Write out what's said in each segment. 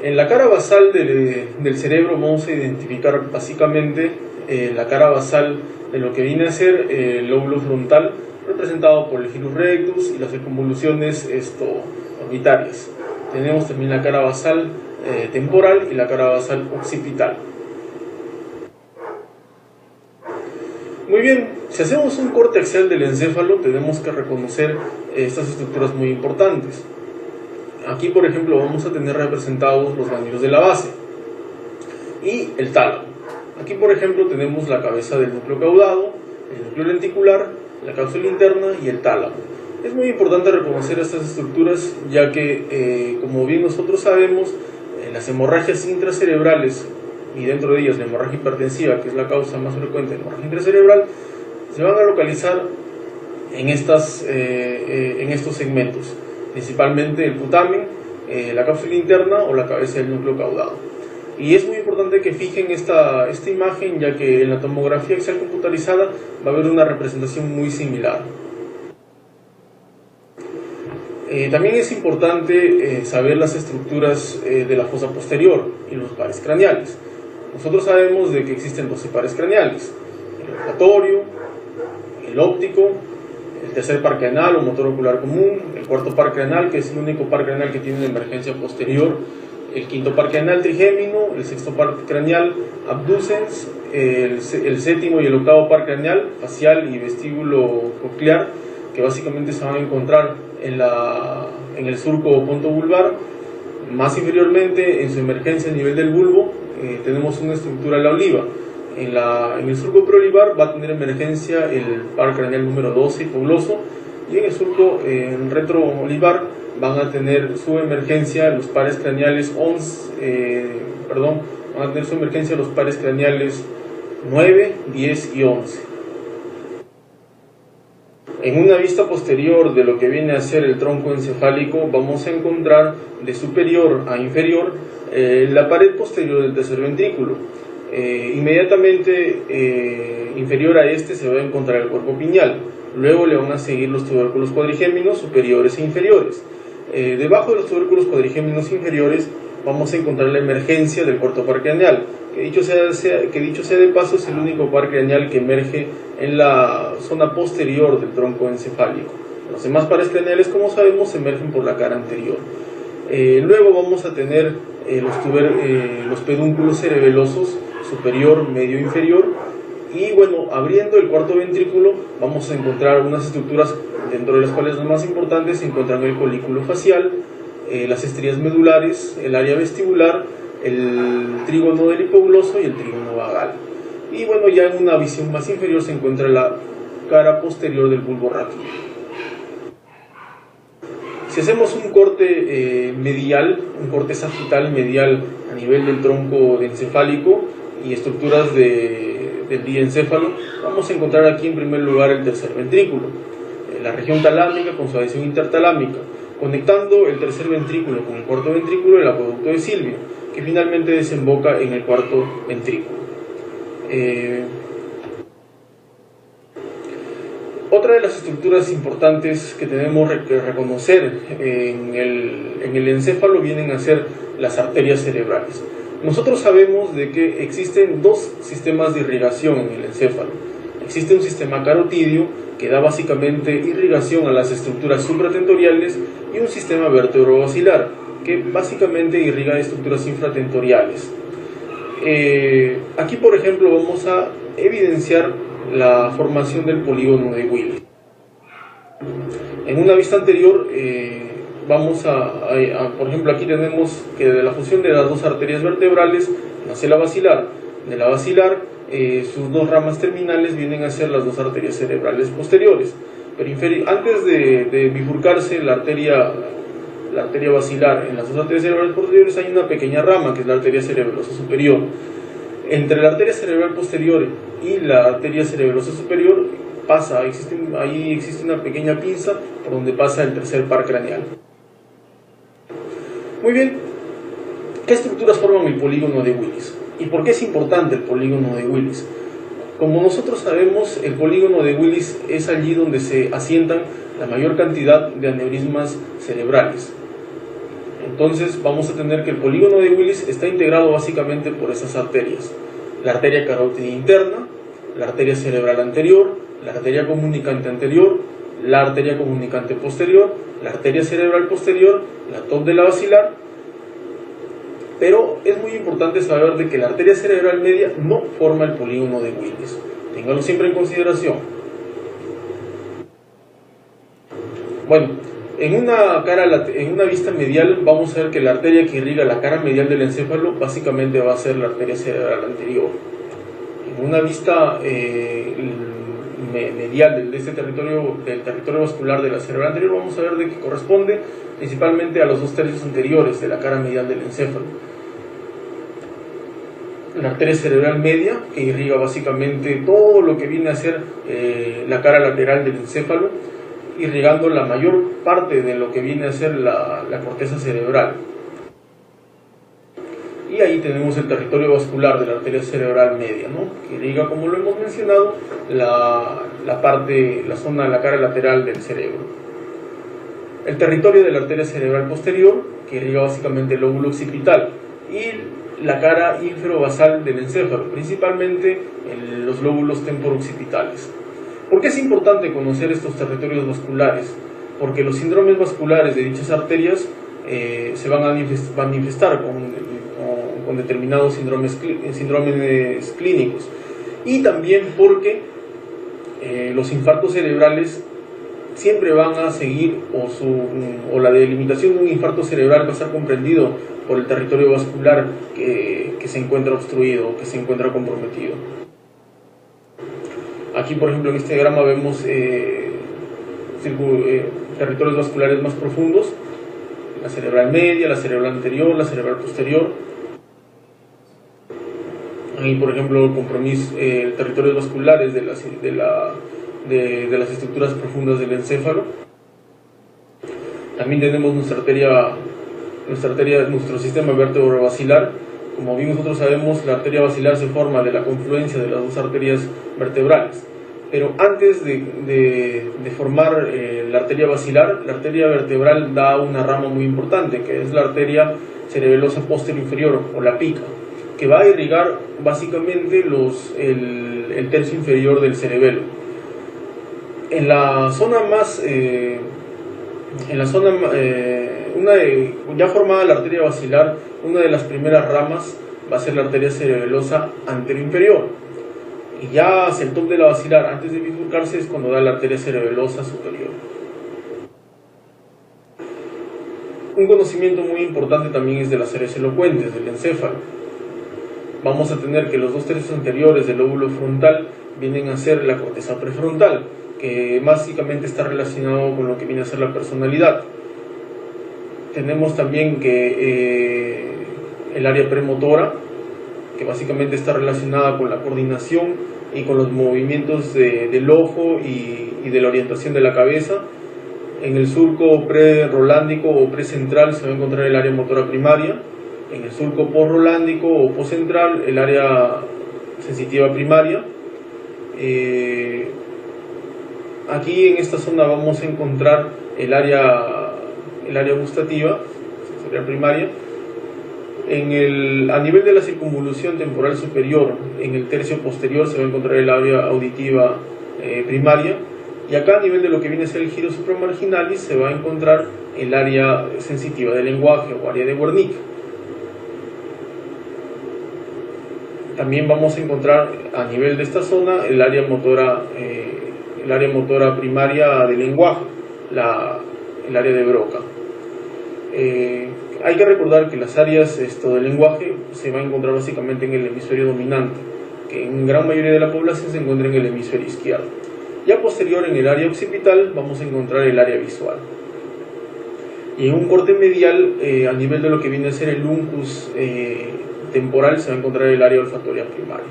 En la cara basal del cerebro vamos a identificar básicamente la cara basal de lo que viene a ser el lóbulo frontal, representado por el gyrus rectus y las circunvoluciones orbitarias. Tenemos también la cara basal temporal y la cara basal occipital. Muy bien, si hacemos un corte axial del encéfalo, tenemos que reconocer estas estructuras muy importantes. Aquí, por ejemplo, vamos a tener representados los ganglios de la base y el tálamo. Aquí, por ejemplo, tenemos la cabeza del núcleo caudado, el núcleo lenticular, la cápsula interna y el tálamo. Es muy importante reconocer estas estructuras, ya que, como bien nosotros sabemos, las hemorragias intracerebrales, y dentro de ellas la hemorragia hipertensiva, que es la causa más frecuente de hemorragia intracerebral, se van a localizar en estos segmentos, principalmente el putamen, la cápsula interna o la cabeza del núcleo caudado. Y es muy importante que fijen esta imagen, ya que en la tomografía axial computarizada va a haber una representación muy similar. También es importante saber las estructuras de la fosa posterior y los pares craneales. Nosotros sabemos de que existen 12 pares craneales: el olfatorio, el óptico, el tercer par craneal o motor ocular común, el cuarto par craneal, que es el único par craneal que tiene una emergencia posterior, el quinto par craneal trigémino, el sexto par craneal abducens, el séptimo y el octavo par craneal facial y vestíbulo coclear, que básicamente se van a encontrar en el surco pontovulvar. Más inferiormente, en su emergencia a nivel del bulbo, tenemos una estructura la oliva. En el surco preolivar va a tener emergencia el par craneal número 12 hipoglosso, y en el surco retroolivar van a tener su emergencia los pares craneales 9, 10 y 11. En una vista posterior de lo que viene a ser el tronco encefálico, vamos a encontrar de superior a inferior la pared posterior del tercer ventrículo. Inmediatamente inferior a este se va a encontrar el cuerpo pineal. Luego le van a seguir los tubérculos cuadrigéminos superiores e inferiores. Debajo de los tubérculos cuadrigéminos inferiores vamos a encontrar la emergencia del cuarto par craneal, que dicho sea de paso, es el único par craneal que emerge en la zona posterior del tronco encefálico. Los demás pares craneales, como sabemos, emergen por la cara anterior. Luego vamos a tener los pedúnculos cerebelosos superior, medio, inferior, y bueno, abriendo el cuarto ventrículo vamos a encontrar unas estructuras, dentro de las cuales las más importantes se encuentran el colículo facial, las estrías medulares, el área vestibular, el trígono del hipogloso y el trígono vagal. Y bueno, ya en una visión más inferior se encuentra la cara posterior del bulbo ráquido. Si hacemos un corte medial, un corte sagital medial a nivel del tronco encefálico y estructuras del diencéfalo, vamos a encontrar aquí en primer lugar el tercer ventrículo, la región talámica con su adhesión intertalámica, conectando el tercer ventrículo con el cuarto ventrículo, el acueducto de Silvio, que finalmente desemboca en el cuarto ventrículo. Otra de las estructuras importantes que tenemos que reconocer en el encéfalo vienen a ser las arterias cerebrales. Nosotros sabemos de que existen dos sistemas de irrigación en el encéfalo. Existe un sistema carotidio que da básicamente irrigación a las estructuras supratentoriales y un sistema vertebrovascular que básicamente irriga estructuras infratentoriales. Aquí, por ejemplo, vamos a evidenciar la formación del polígono de Willis. En una vista anterior por ejemplo, aquí tenemos que de la fusión de las dos arterias vertebrales nace la basilar. De la basilar, sus dos ramas terminales vienen a ser las dos arterias cerebrales posteriores. Pero antes de bifurcarse la arteria basilar en las dos arterias cerebrales posteriores, hay una pequeña rama que es la arteria cerebelosa superior. Entre la arteria cerebral posterior y la arteria cerebelosa superior existe una pequeña pinza por donde pasa el tercer par craneal. Muy bien, ¿qué estructuras forman el polígono de Willis? ¿Y por qué es importante el polígono de Willis? Como nosotros sabemos, el polígono de Willis es allí donde se asientan la mayor cantidad de aneurismas cerebrales. Entonces vamos a tener que el polígono de Willis está integrado básicamente por esas arterias: la arteria carótida interna, la arteria cerebral anterior, la arteria comunicante anterior, la arteria comunicante posterior, la arteria cerebral posterior, la top de la basilar. Pero es muy importante saber de que la arteria cerebral media no forma el polígono de Willis. Ténganlo siempre en consideración. Bueno, en una vista medial vamos a ver que la arteria que irriga la cara medial del encéfalo básicamente va a ser la arteria cerebral anterior. En una vista medial del territorio vascular de la cerebral anterior vamos a ver de que corresponde principalmente a los 2/3 anteriores de la cara medial del encéfalo. La arteria cerebral media, que irriga básicamente todo lo que viene a ser la cara lateral del encéfalo, irrigando la mayor parte de lo que viene a ser la corteza cerebral. Y ahí tenemos el territorio vascular de la arteria cerebral media, ¿no? Que irriga, como lo hemos mencionado, la zona de la cara lateral del cerebro. El territorio de la arteria cerebral posterior, que irriga básicamente el lóbulo occipital, y la cara inferobasal del encéfalo, principalmente en los lóbulos temporoccipitales. ¿Por qué es importante conocer estos territorios vasculares? Porque los síndromes vasculares de dichas arterias se van a manifestar con determinados síndromes clínicos, y también porque los infartos cerebrales siempre van a seguir, o la delimitación de un infarto cerebral va a estar comprendido por el territorio vascular que se encuentra obstruido, que se encuentra comprometido. Aquí, por ejemplo, en este diagrama vemos territorios vasculares más profundos: la cerebral media, la cerebral anterior, la cerebral posterior. Ahí, por ejemplo, territorios vasculares de las estructuras profundas del encéfalo. También tenemos nuestro sistema vértebro-basilar. Como bien nosotros sabemos, la arteria basilar se forma de la confluencia de las dos arterias vertebrales. Pero antes de formar la arteria basilar, la arteria vertebral da una rama muy importante, que es la arteria cerebelosa posterior-inferior, o la pica, que va a irrigar básicamente el tercio inferior del cerebelo. En la zona ya formada la arteria basilar, una de las primeras ramas va a ser la arteria cerebelosa anteroinferior, y ya hacia el top de la basilar, antes de bifurcarse, es cuando da la arteria cerebelosa superior. Un conocimiento muy importante también es de las áreas elocuentes del encéfalo. Vamos a tener que los 2/3 anteriores del lóbulo frontal vienen a ser la corteza prefrontal, que básicamente está relacionado con lo que viene a ser la personalidad. Tenemos también que el área premotora, que básicamente está relacionada con la coordinación y con los movimientos del ojo y de la orientación de la cabeza. En el surco pre-rolándico o precentral se va a encontrar el área motora primaria. En el surco post-rolándico o post-central, el área sensitiva primaria. Aquí en esta zona vamos a encontrar el área gustativa, sensorial primaria. A nivel de la circunvolución temporal superior, en el tercio posterior se va a encontrar el área auditiva primaria, y acá a nivel de lo que viene a ser el giro supramarginalis se va a encontrar el área sensitiva del lenguaje o área de Wernicke. También vamos a encontrar a nivel de esta zona el área motora primaria del lenguaje, el área de Broca. Hay que recordar que las áreas del lenguaje se va a encontrar básicamente en el hemisferio dominante, que en gran mayoría de la población se encuentra en el hemisferio izquierdo. Ya posterior, en el área occipital, vamos a encontrar el área visual. Y en un corte medial, a nivel de lo que viene a ser el uncus temporal, se va a encontrar el área olfatoria primaria.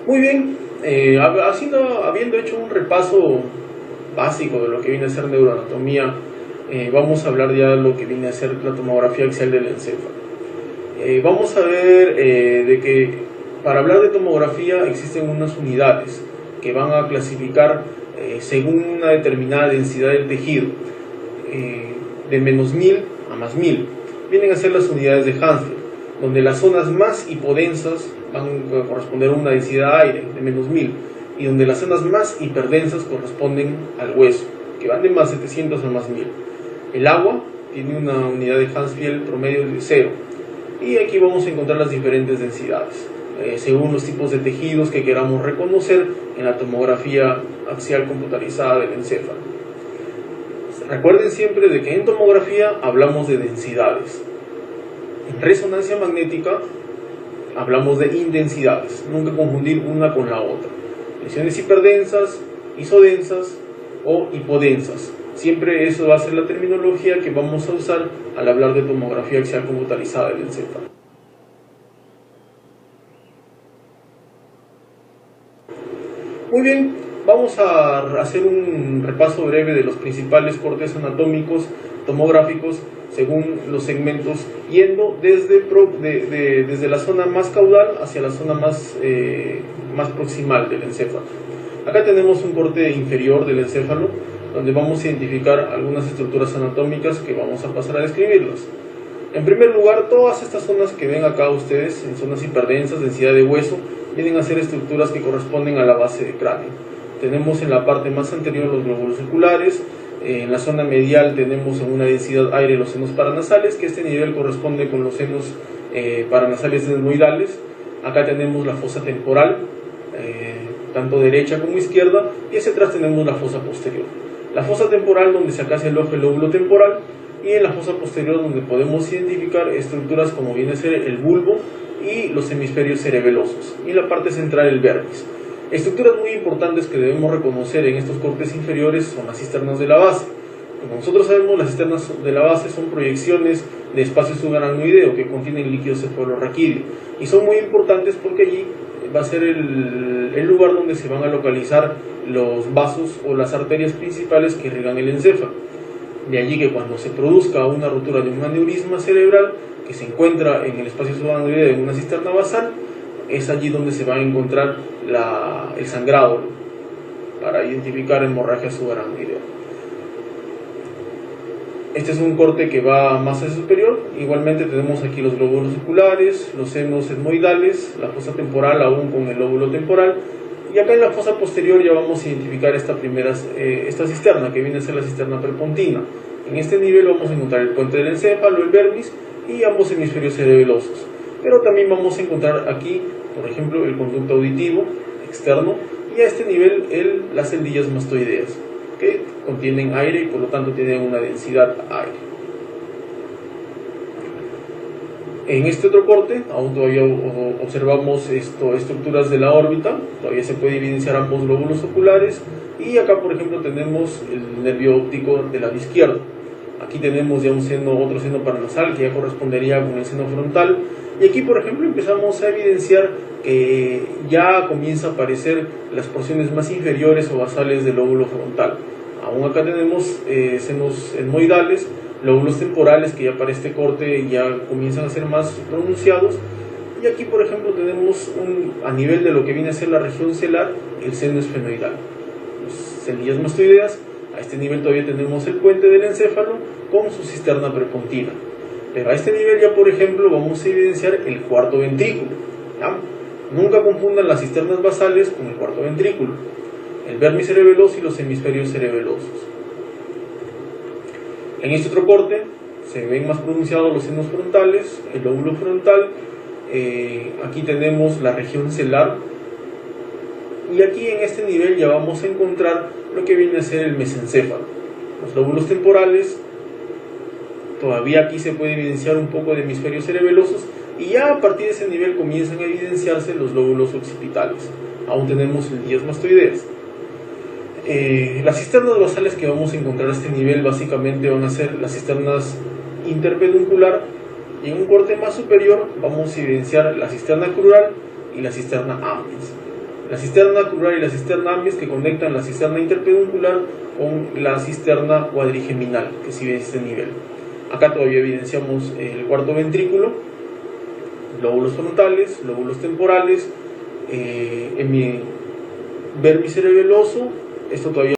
Muy bien, habiendo hecho un repaso básico de lo que viene a ser neuroanatomía, vamos a hablar ya de lo que viene a ser la tomografía axial del encéfalo. Vamos a ver de que para hablar de tomografía existen unas unidades que van a clasificar según una determinada densidad del tejido. de menos 1000 a más 1000. Vienen a ser las unidades de Hounsfield, donde las zonas más hipodensas van a corresponder a una densidad de aire de menos 1000, y donde las zonas más hiperdensas corresponden al hueso, que van de más 700 a más 1000. El agua tiene una unidad de Hounsfield promedio de 0, y aquí vamos a encontrar las diferentes densidades, según los tipos de tejidos que queramos reconocer en la tomografía axial computarizada del encéfalo. Recuerden siempre de que en tomografía hablamos de densidades. En resonancia magnética hablamos de intensidades, nunca confundir una con la otra. Lesiones hiperdensas, isodensas o hipodensas. Siempre eso va a ser la terminología que vamos a usar al hablar de tomografía axial computarizada del encéfalo. Muy bien, vamos a hacer un repaso breve de los principales cortes anatómicos tomográficos según los segmentos, yendo desde la zona más caudal hacia la zona más proximal del encéfalo. Acá tenemos un corte inferior del encéfalo, donde vamos a identificar algunas estructuras anatómicas que vamos a pasar a describirlas. En primer lugar, todas estas zonas que ven acá ustedes, en zonas hiperdensas, densidad de hueso, vienen a ser estructuras que corresponden a la base de cráneo. Tenemos en la parte más anterior los glóbulos oculares, en la zona medial tenemos en una densidad aire los senos paranasales, que este nivel corresponde con los senos paranasales desmoidales. Acá tenemos la fosa temporal, tanto derecha como izquierda, y hacia atrás tenemos la fosa posterior. La fosa temporal, donde se acá se aloja el lóbulo temporal, y en la fosa posterior, donde podemos identificar estructuras como viene a ser el bulbo y los hemisferios cerebelosos, y en la parte central el vértice. Estructuras muy importantes que debemos reconocer en estos cortes inferiores son las cisternas de la base. Como nosotros sabemos, las cisternas de la base son proyecciones de espacio subaracnoideo que contienen líquido cefalorraquídeo, y son muy importantes porque allí va a ser el lugar donde se van a localizar los vasos o las arterias principales que irrigan el encéfalo. De allí que cuando se produzca una rotura de un aneurisma cerebral que se encuentra en el espacio subaracnoideo en una cisterna basal, es allí donde se va a encontrar el sangrado para identificar hemorragia subaracnoidea. Este es un corte que va más hacia superior. Igualmente tenemos aquí los glóbulos oculares, los senos etmoidales, la fosa temporal aún con el lóbulo temporal, y acá en la fosa posterior ya vamos a identificar esta cisterna, que viene a ser la cisterna prepontina. En este nivel vamos a encontrar el puente del encéfalo, el vermis y ambos hemisferios cerebelosos. Pero también vamos a encontrar aquí, por ejemplo, el conducto auditivo externo, y a este nivel las celdillas mastoideas, que contienen aire y por lo tanto tienen una densidad aire. En este otro corte aún todavía observamos estructuras de la órbita, todavía se puede evidenciar ambos glóbulos oculares, y acá por ejemplo tenemos el nervio óptico del lado izquierdo. Aquí tenemos ya otro seno paranasal que ya correspondería con el seno frontal, y aquí por ejemplo empezamos a evidenciar que ya comienza a aparecer las porciones más inferiores o basales del lóbulo frontal. Aún acá tenemos senos etmoidales, lóbulos temporales que ya para este corte ya comienzan a ser más pronunciados, y aquí por ejemplo tenemos a nivel de lo que viene a ser la región celar, el seno esfenoidal, celdillas mastoideas. A este nivel todavía tenemos el puente del encéfalo con su cisterna prepontina, pero a este nivel ya por ejemplo vamos a evidenciar el cuarto ventrículo, ¿ya? Nunca confundan las cisternas basales con el cuarto ventrículo, el vermis cerebeloso y los hemisferios cerebelosos. En este otro corte se ven más pronunciados los senos frontales, el lóbulo frontal, aquí tenemos la región celar, y aquí en este nivel ya vamos a encontrar lo que viene a ser el mesencéfalo, los lóbulos temporales. Todavía aquí se puede evidenciar un poco de hemisferios cerebelosos, y ya a partir de ese nivel comienzan a evidenciarse los lóbulos occipitales. Aún tenemos celdillas mastoideas. Las cisternas basales que vamos a encontrar a este nivel básicamente van a ser las cisternas interpeduncular, y en un corte más superior vamos a evidenciar la cisterna crural y la cisterna ambiens. La cisterna crural y la cisterna ambiens que conectan la cisterna interpeduncular con la cisterna cuadrigeminal, que sigue a este nivel. Acá todavía evidenciamos el cuarto ventrículo, lóbulos frontales, lóbulos temporales, vermis cerebeloso. Esto todavía